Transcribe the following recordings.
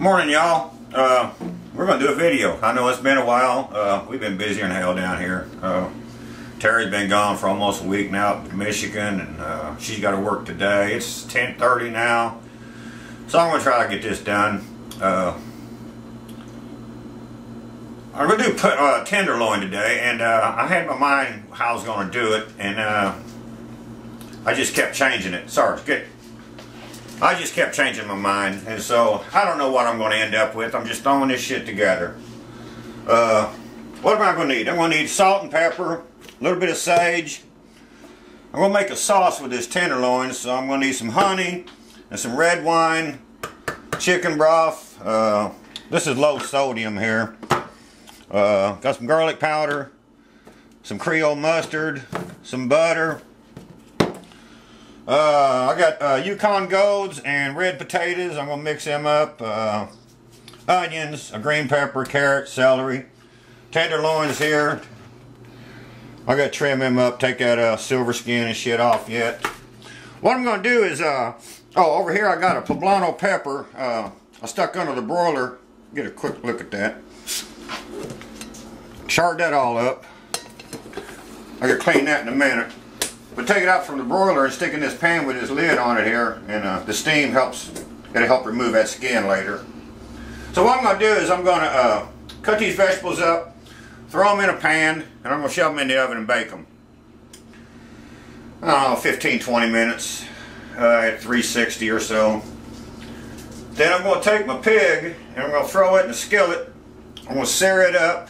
Morning, y'all. We're going to do a video. I know it's been a while. We've been busier than hell down here. Terry's been gone for almost a week now up to Michigan, and she's got to work today. It's 10:30 now, so I'm going to try to get this done. I'm going to do tenderloin today, and I had in my mind how I was going to do it, and I just kept changing it. I just kept changing my mind, and so I don't know what I'm going to end up with. I'm just throwing this shit together. What am I going to need? I'm going to need salt and pepper, a little bit of sage. I'm going to make a sauce with this tenderloin, so I'm going to need some honey and some red wine, chicken broth. This is low sodium here. Got some garlic powder, some Creole mustard, some butter. I got Yukon golds and red potatoes. I'm going to mix them up. Onions, a green pepper, carrot, celery. Tenderloins here. I got to trim them up, take that silver skin and shit off yet. What I'm going to do is, over here I got a poblano pepper. I stuck under the broiler. Get a quick look at that. Charred that all up. I got to clean that in a minute. But take it out from the broiler and stick in this pan with this lid on it here, and the steam it'll help remove that skin later. So what I'm going to do is I'm going to cut these vegetables up, throw them in a pan, and I'm going to shove them in the oven and bake them. I don't know, 15-20 minutes at 360 or so. Then I'm going to take my pig and I'm going to throw it in a skillet. I'm going to sear it up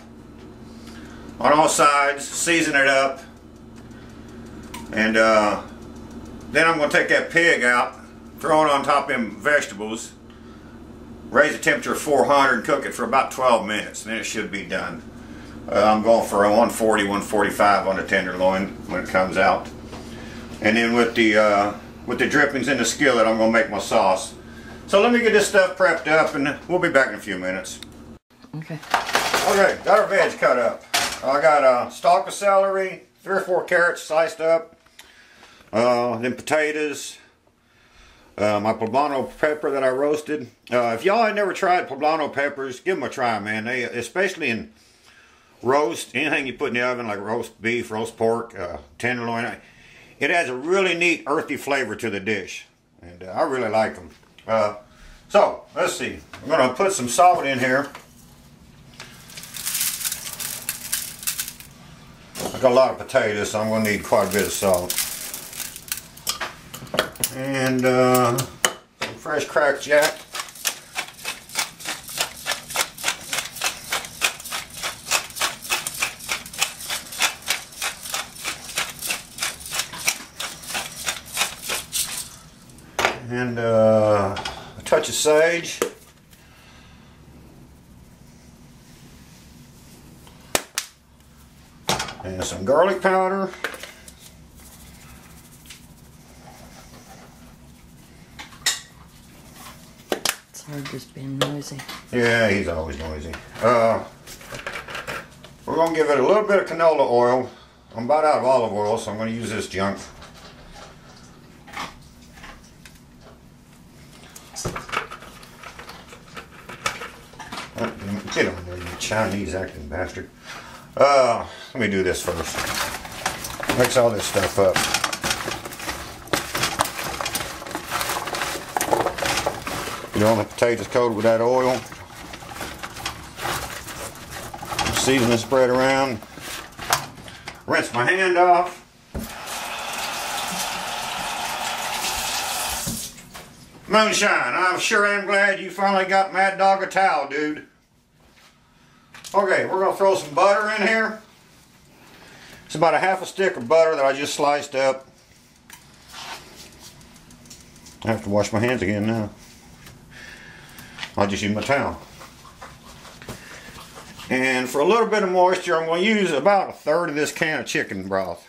on all sides, season it up. And then I'm going to take that pig out, throw it on top of them vegetables, raise the temperature to 400 and cook it for about 12 minutes, and then it should be done. I'm going for a 140, 145 on the tenderloin when it comes out. And then with the drippings in the skillet, I'm going to make my sauce. So let me get this stuff prepped up, and we'll be back in a few minutes. Okay. Okay, got our veg cut up. I got a stalk of celery, 3 or 4 carrots sliced up. Then potatoes, my poblano pepper that I roasted. If y'all ain't never tried poblano peppers, give them a try, man. They, especially in roast, anything you put in the oven, like roast beef, roast pork, tenderloin, it adds a really neat earthy flavor to the dish, and I really like them. So let's see. I'm going to put some salt in here. I got a lot of potatoes, so I'm going to need quite a bit of salt. And some fresh cracked jack. And a touch of sage. And some garlic powder. Hard just being noisy. Yeah, he's always noisy. We're going to give it a little bit of canola oil. I'm about out of olive oil, so I'm going to use this junk. Get on there, you Chinese acting bastard. Let me do this first. Mix all this stuff up. Get all the potatoes coated with that oil. Season and spread around. Rinse my hand off. Moonshine, I sure am glad you finally got Mad Dog a towel, dude. Okay, we're going to throw some butter in here. It's about a half a stick of butter that I just sliced up. I have to wash my hands again now. I'll just use my towel. And for a little bit of moisture, I'm going to use about a third of this can of chicken broth.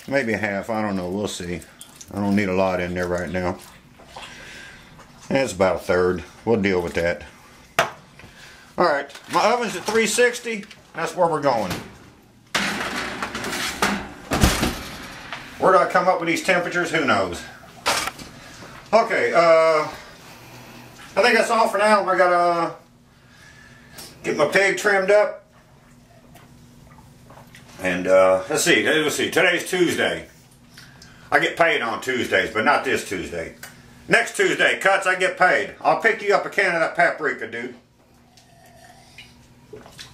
Maybe a half, I don't know, we'll see. I don't need a lot in there right now. That's about a third. We'll deal with that. Alright, my oven's at 360. That's where we're going. Where do I come up with these temperatures? Who knows? Okay, I think that's all for now. I gotta get my pig trimmed up. And let's see. Today's Tuesday. I get paid on Tuesdays, but not this Tuesday. Next Tuesday, Cuts, I get paid. I'll pick you up a can of that paprika, dude.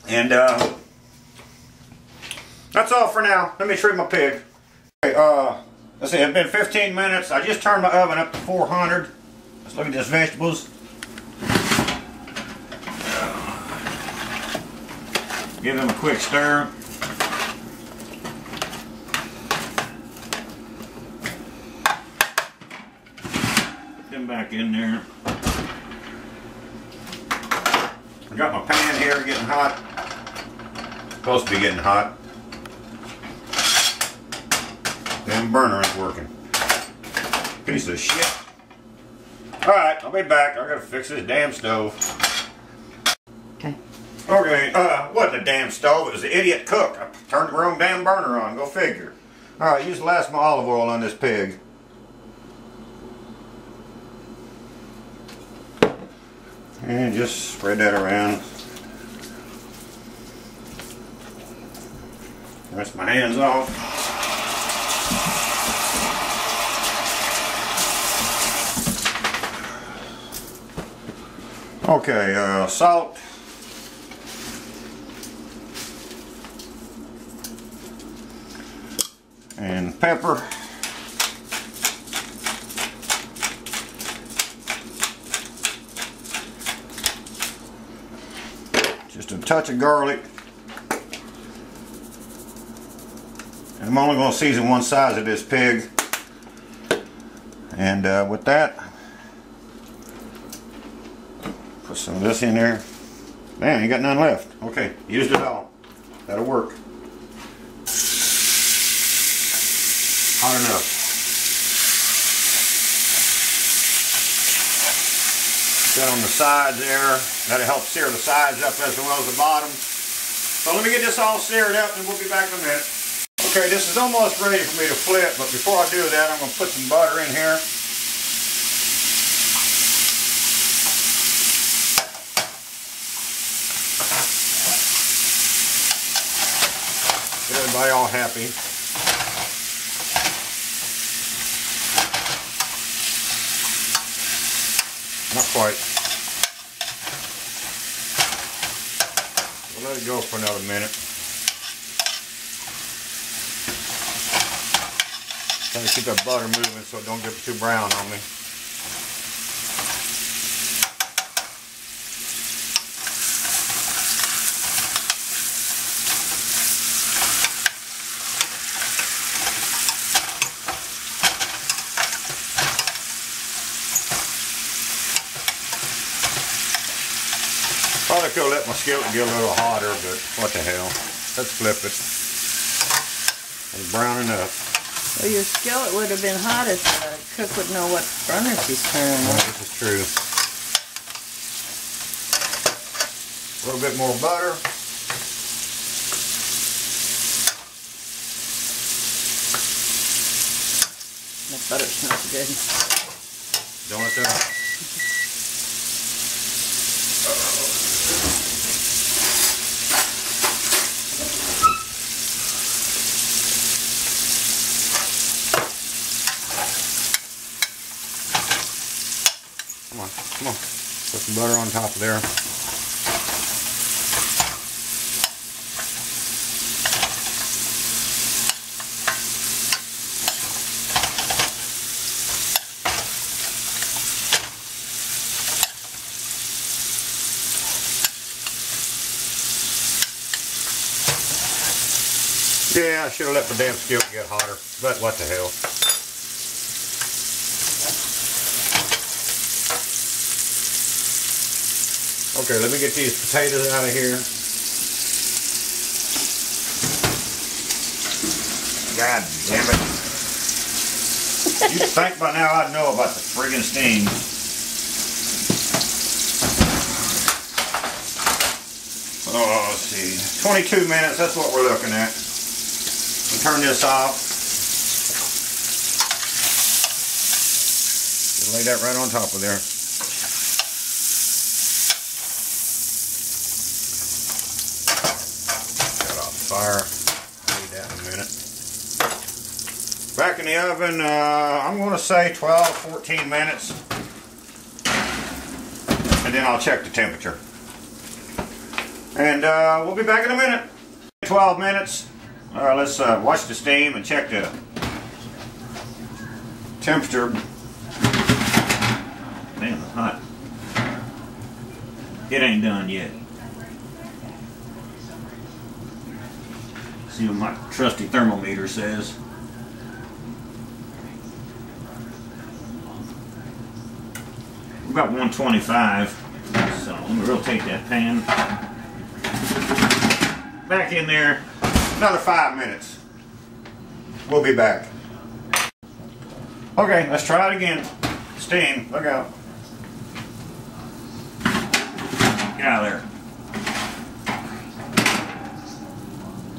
And that's all for now. Let me trim my pig. Okay, let's see, it's been 15 minutes. I just turned my oven up to 400. Let's look at these vegetables. Give them a quick stir. Put them back in there. I got my pan here getting hot. Supposed to be getting hot. Damn burner ain't working. Piece of shit. Alright, I'll be back. I gotta fix this damn stove. Okay. Okay, wasn't the damn stove, it was the idiot cook. I turned the wrong damn burner on, go figure. Alright, use the last of my olive oil on this pig. And just spread that around. Rinse my hands off. Okay, salt. And pepper. Just a touch of garlic. And I'm only going to season one side of this pig. And with that, put some of this in there. Man, ain't got none left. Okay, used it all. That'll work. Hot enough. That on the sides there. That'll help sear the sides up as well as the bottom. So let me get this all seared up and we'll be back in a minute. Okay, this is almost ready for me to flip, but before I do that, I'm going to put some butter in here. Get everybody all happy. Not quite. We'll let it go for another minute. Try to keep that butter moving so it don't get too brown on me. Probably could have let my skillet get a little hotter, but what the hell. Let's flip it. It's brown enough. Well, your skillet would have been hot if the cook would know what burner she's turning on. This is true. A little bit more butter. That butter smells good. Don't let that. Come on. Put some butter on top of there. Yeah, I should have let the damn skillet get hotter, but what the hell. Okay, let me get these potatoes out of here. God damn it. You'd think by now I'd know about the friggin' steam. Oh, let's see. 22 minutes, that's what we're looking at. Turn this off. Just lay that right on top of there. in the oven, I'm going to say 12, 14 minutes. And then I'll check the temperature. And we'll be back in a minute. 12 minutes. All right, let's watch the steam and check the temperature. Damn, it's hot. It ain't done yet. See what my trusty thermometer says. We've got 125. So let me rotate that pan. Back in there. Another 5 minutes. We'll be back. Okay, let's try it again. Steam, look out. Get out of there.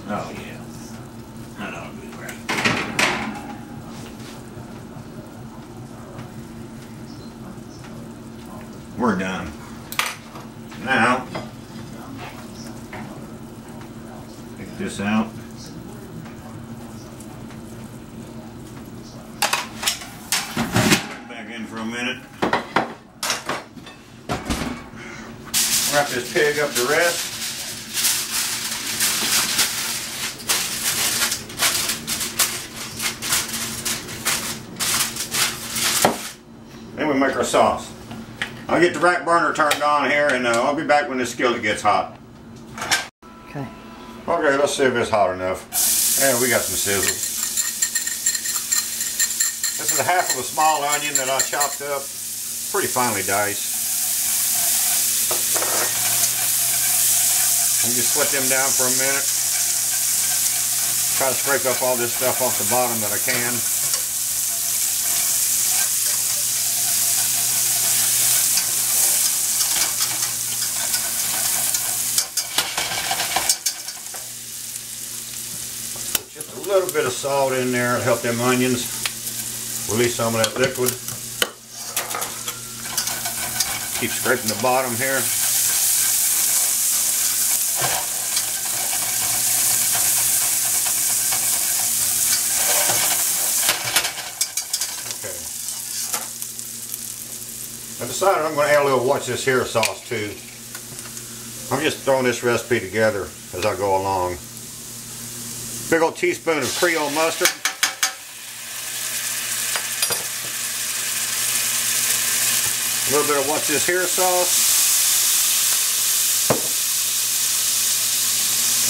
Oh yeah. That ought to be right. We're done. Now, take this out. Back in for a minute. Wrap this pig up to rest. Then we make our sauce. I'll get the rack burner turned on here, and I'll be back when this skillet gets hot. Okay. Okay, let's see if it's hot enough. And we got some sizzle. This is half of a small onion that I chopped up, pretty finely diced. And just sweat them down for a minute. Try to scrape up all this stuff off the bottom that I can. Just a little bit of salt in there to help them onions release some of that liquid. Keep scraping the bottom here. Okay. I decided I'm going to add a little watch this here sauce too. I'm just throwing this recipe together as I go along. Big old teaspoon of Creole mustard. A little bit of what's this here sauce.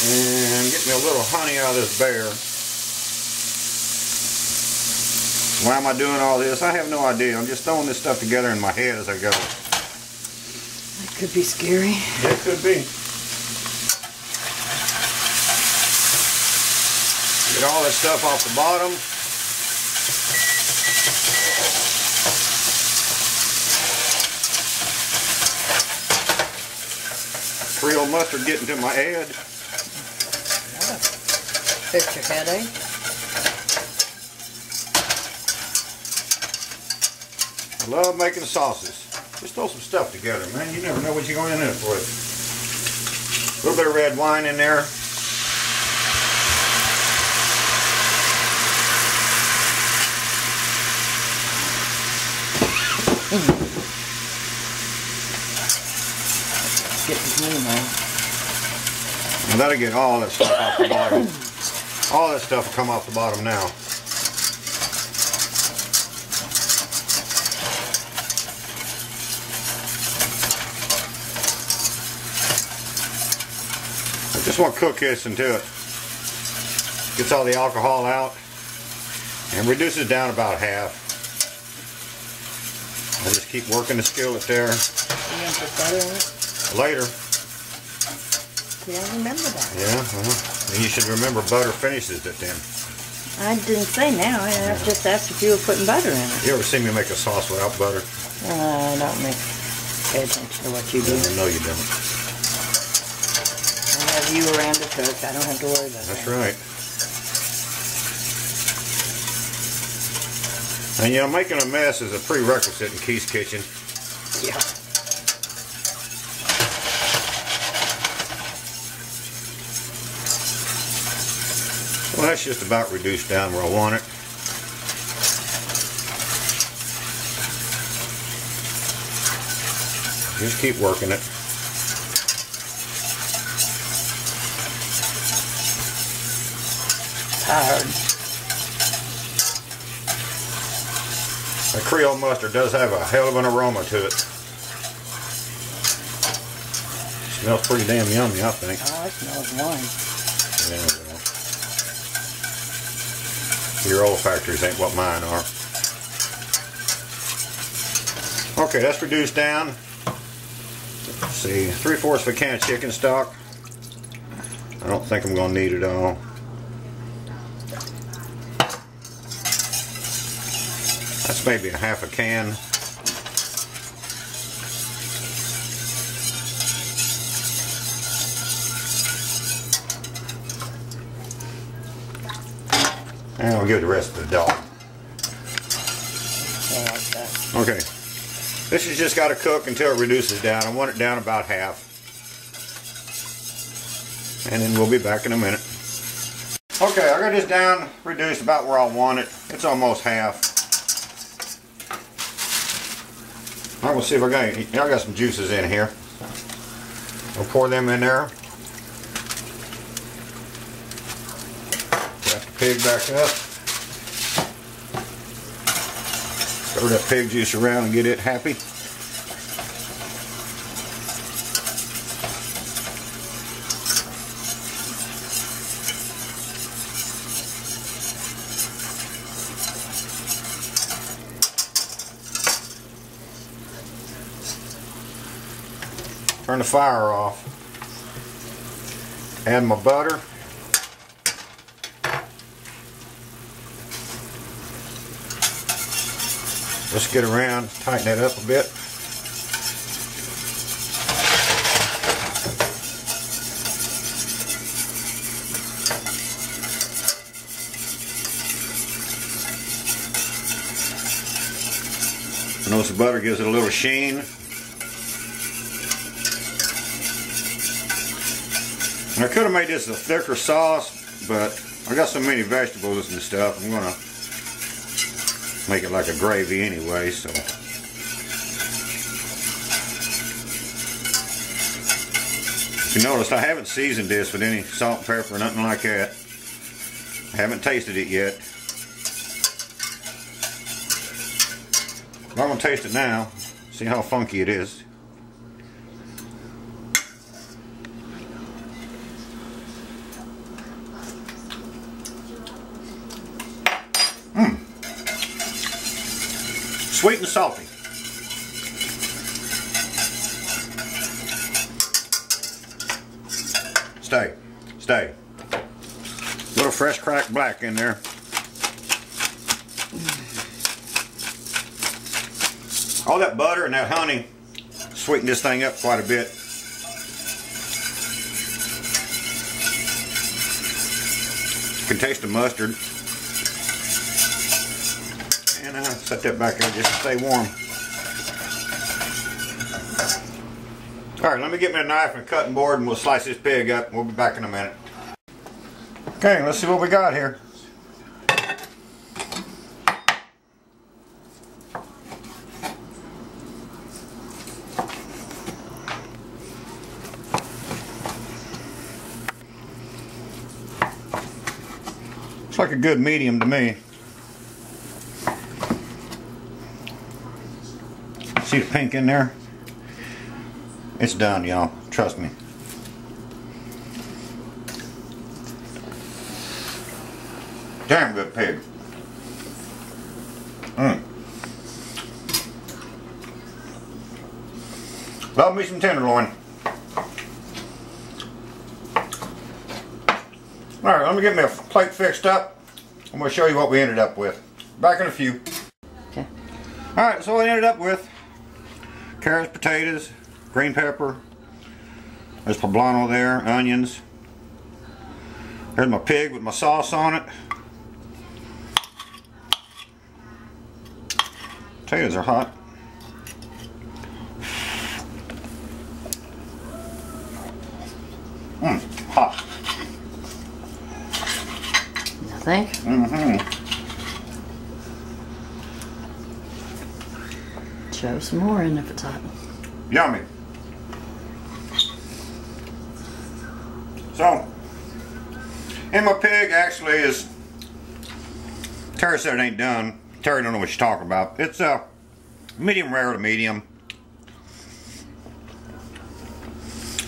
And get me a little honey out of this bear. Why am I doing all this? I have no idea. I'm just throwing this stuff together in my head as I go. That could be scary. Yeah, it could be. Get all that stuff off the bottom. Creole mustard getting to my head. Oh. Fix your headache. I love making sauces. Just throw some stuff together, man. You never know what you're going to end up with. A little bit of red wine in there. Now that'll get all that stuff off the bottom. All that stuff will come off the bottom now. I just want to cook this until it gets all the alcohol out and reduces down about half. I'll just keep working the skillet there. You gonna put butter in it? Later. Yeah, I remember that. Yeah, well, and you should remember butter finishes it then. I didn't say now. I just asked if you were putting butter in it. You ever see me make a sauce without butter? I don't pay attention to what you do. No, you don't. I have you around to cook. I don't have to worry about that. That's right. And you know, making a mess is a prerequisite in Keith's kitchen. Yeah. Well, that's just about reduced down where I want it. Just keep working it. Tired. The Creole mustard does have a hell of an aroma to it. Smells pretty damn yummy, I think. Oh, it smells wine. Yeah, well, your olfactories ain't what mine are. Okay, that's reduced down. Let's see, 3/4 of a can of chicken stock. I don't think I'm going to need it all. That's maybe a half a can. And I'll give the rest to the dog. I like that. Okay. This has just got to cook until it reduces down. I want it down about half. And then we'll be back in a minute. Okay, I got this down, reduced about where I want it. It's almost half. I'm going to see if I got some juices in here. I'll pour them in there. Wrap the pig back up. Throw that pig juice around and get it happy. Turn the fire off. Add my butter. Let's get around, tighten that up a bit. Notice the butter gives it a little sheen. And I could have made this a thicker sauce, but I got so many vegetables and stuff, I'm gonna make it like a gravy anyway, so. If you noticed, I haven't seasoned this with any salt, pepper, or nothing like that. I haven't tasted it yet. But I'm gonna taste it now, see how funky it is. Sweet and salty. Stay. A little fresh cracked black in there. All that butter and that honey sweetened this thing up quite a bit. You can taste the mustard. And I'll set that back there just to stay warm. Alright, let me get me a knife and a cutting board and we'll slice this pig up. We'll be back in a minute. Okay, let's see what we got here. Looks like a good medium to me. See the pink in there? It's done, y'all. Trust me. Damn good pig. Love me some tenderloin. Alright, let me get me a plate fixed up. I'm going to show you what we ended up with. Back in a few. Okay. Alright, so what I ended up with: carrots, potatoes, green pepper, there's poblano there, onions. There's my pig with my sauce on it. Potatoes are hot. Hot. You think? Show some more in if it's hot. Yummy. And my pig actually is, Terry said it ain't done. Terry don't know what she's talking about. It's medium rare to medium.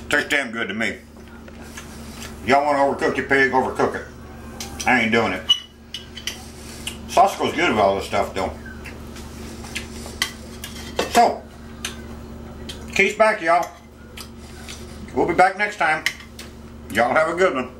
Tastes damn good to me. Y'all want to overcook your pig, overcook it. I ain't doing it. Sausage goes good with all this stuff though. So, Keith's back, y'all. We'll be back next time. Y'all have a good one.